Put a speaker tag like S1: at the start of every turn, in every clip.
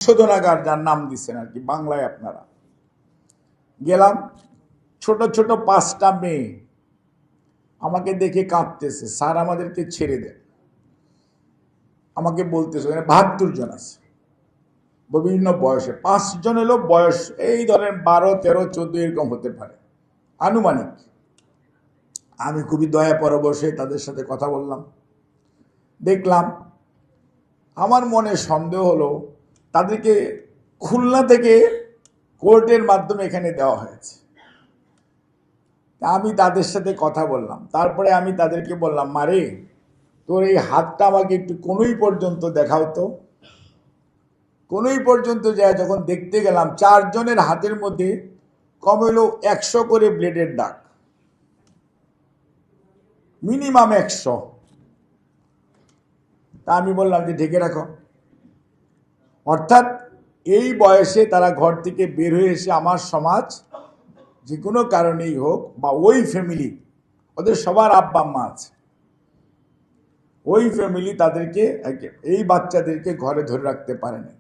S1: শোধনাগার যার নাম দিচ্ছেন আর কি বাংলায় আপনারা। গেলাম, ছোট ছোট 5টা মেয়ে আমাকে দেখে কাঁদতেছে, স্যার আমাদেরকে ছেড়ে দেন। আমাকে বলতেছে 72 জন আছে, বিভিন্ন বয়সে। 5 জন হলো বয়স এই ধরেন 12, 13, 14 এরকম হতে পারে আনুমানিক। আমি খুবই দয়া পরবশে তাদের সাথে কথা বললাম, দেখলাম। আমার মনে সন্দেহ হলো তাদেরকে খুলনা থেকে কোর্টের মাধ্যমে এখানে দেওয়া হয়েছে। আমি তাদের সাথে কথা বললাম, তারপরে আমি তাদেরকে বললাম, মারে তোর এই হাতটা আমাকে একটু কোনোই পর্যন্ত দেখাও তো। কোনোই পর্যন্ত যায় যখন দেখতে গেলাম 4 জনের হাতের মধ্যে কম হলো 100 করে ব্লেডের দাগ, মিনিমাম 100। তা আমি বললাম যে ঢেকে রাখো। অর্থাৎ এই বয়সে তারা ঘর থেকে বের হয়ে এসে আমার সমাজ যে কোনো কারণেই হোক বা ওই ফ্যামিলি, ওদের সবার আব্বা আম্মা আছে, ওই ফ্যামিলি তাদেরকে এই বাচ্চাদেরকে ঘরে ধরে রাখতে পারে না।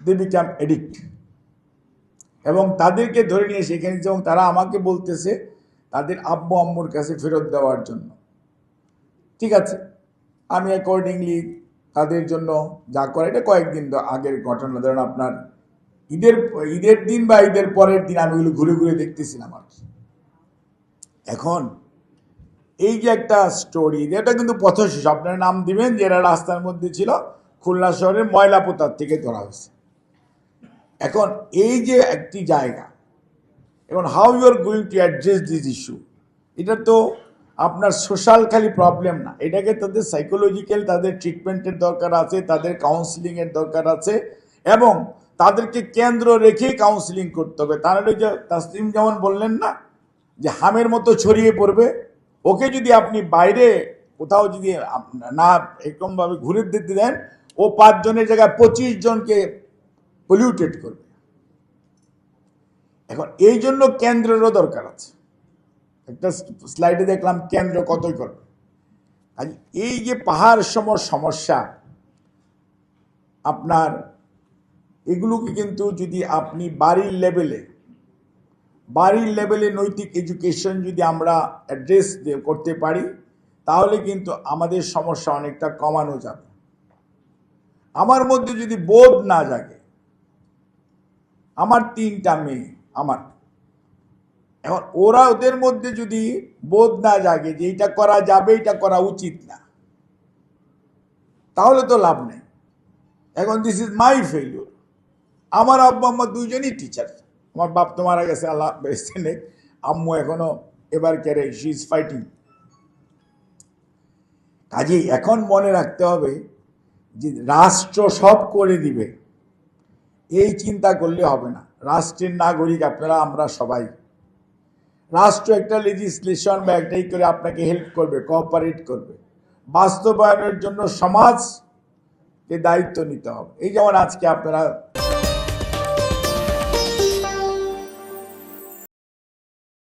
S1: They become addict. এবং তাদেরকে ধরে নিয়ে সেখানে, এবং তারা আমাকে বলতেছে তাদের আব্বু আম্মুর কাছে ফেরত দেওয়ার জন্য। ঠিক আছে, আমি অ্যাকর্ডিংলি তাদের জন্য যা করে, এটা কয়েকদিন আগের ঘটনা, ধরেন আপনার ঈদের দিন বা ঈদের পরের দিন আমি ওগুলো ঘুরে ঘুরে দেখতেছিলাম আর কি। এখন এই যে একটা স্টোরি, এটা কিন্তু পথশিশু, আপনার নাম দিবেন যে এরা রাস্তার মধ্যে ছিল, খুলনা শহরের ময়লাপোতার থেকে ধরা হয়েছে। এখন এই যে একটি জায়গা, এখন how you are going to address this issue, এটা তো আপনার সোশ্যাল খালি প্রবলেম না, এটাকে তাদের সাইকোলজিক্যাল, তাদের ট্রিটমেন্টের দরকার আছে, তাদের কাউন্সিলিংয়ের দরকার আছে, এবং তাদেরকে কেন্দ্র রেখে কাউন্সিলিং করতে হবে। তাহলে যে তাসলিম যেমন বললেন না যে হামের মতো ছড়িয়ে পড়বে, ওকে যদি আপনি বাইরে কোথাও যদি না এরকমভাবে ঘুরে দিতে দেন, ও 5 জনের জায়গায় 25 জনকে পলিউটেড করবে। এখন এই জন্য কেন্দ্রেরও দরকার আছে। একটা স্লাইডে দেখলাম কেন্দ্র কতই করবে। আর এই যে পাহাড় সমস্যা আপনার, এগুলোকে কিন্তু যদি আপনি বাড়ির লেভেলে নৈতিক এডুকেশন যদি আমরা অ্যাড্রেস করতে পারি, তাহলে কিন্তু আমাদের সমস্যা অনেকটা কমানো যাবে। আমার মধ্যে যদি বোধ না জাগে, আমার 3টা মেয়ে, আমার এখন ওদের মধ্যে যদি বোধ না জাগে যে এটা করা যাবে, এটা করা উচিত না, তাহলে তো লাভ নেই। এখন দিস ইজ মাই ফেলিউর। আমার আব্বা আম্মা 2জনই টিচার। আমার বাপ তো মারা গেছে, আল্লাহ বেঁচে নেই। আম্মু এখনো এবার কেড়ে, শি ইজ ফাইটিং। কাজেই এখন মনে রাখতে হবে যে রাষ্ট্র সব করে দিবে, এই চিন্তা করলে হবে না। রাষ্ট্রের নাগরিক আপনারা, আমরা সবাই। রাষ্ট্র একটা লেজিসলেশন বা একটাই করে আপনাকে হেল্প করবে, কোঅপারেট করবে। বাস্তবায়নের জন্য সমাজকে দায়িত্ব নিতে হবে। এই যেমন আজকে আপনারা